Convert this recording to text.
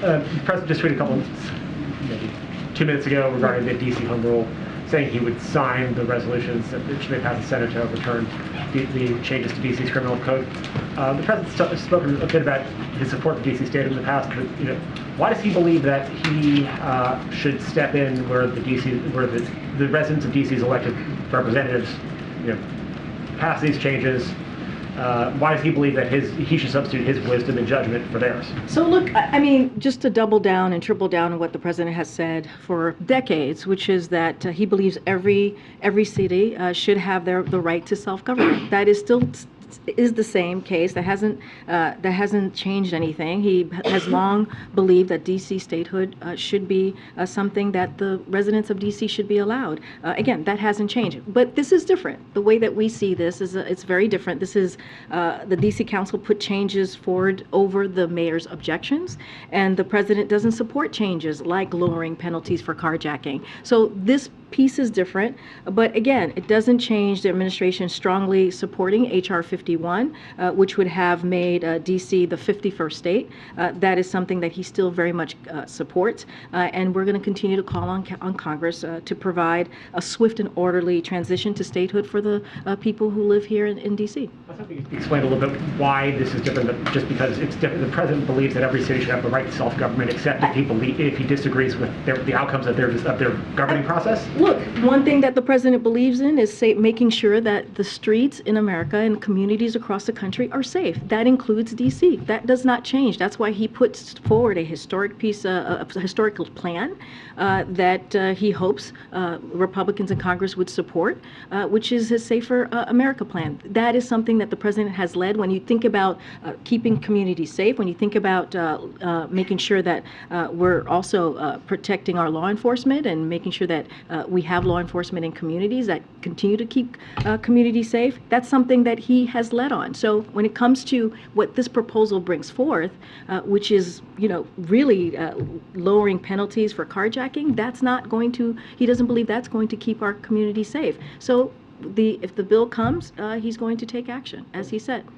The president just tweeted maybe 2 minutes ago regarding the DC home rule, saying he would sign the resolutions that should they pass the Senate to overturn the changes to DC's criminal code. The president's spoken a bit about his support for DC statehood in the past, but why does he believe that he should step in where the residents of DC's elected representatives pass these changes? Why does he believe that he should substitute his wisdom and judgment for theirs? So look, I mean, just to double down and triple down on what the president has said for decades, which is that he believes every city should have the right to self-government. That is still the same case. That hasn't changed anything. He has long believed that DC statehood should be something that the residents of DC should be allowed. Again, that hasn't changed. But this is different. The way that we see this is it's very different. This is the DC Council put changes forward over the mayor's objections, and the president doesn't support changes like lowering penalties for carjacking. So this piece is different, but again, it doesn't change the administration strongly supporting H.R. 51, which would have made D.C. the 51st state. That is something that he still very much supports, and we're going to continue to call on Congress to provide a swift and orderly transition to statehood for the people who live here in D.C. I was hoping you could explain a little bit why this is different, but just because it's different. The president believes that every city should have the right to self-government, except if he disagrees with the outcomes of their governing process. Look, one thing that the president believes in is making sure that the streets in America and communities across the country are safe. That includes D.C. That does not change. That's why he puts forward a historic piece, a historical plan that he hopes Republicans in Congress would support, which is his Safer America plan. That is something that the president has led. When you think about keeping communities safe, when you think about making sure that we're also protecting our law enforcement and making sure that we have law enforcement in communities that continue to keep communities safe, that's something that he has led on. So when it comes to what this proposal brings forth, which is, really lowering penalties for carjacking, that's not going to, he doesn't believe that's going to keep our community safe. So if the bill comes, he's going to take action, as he said.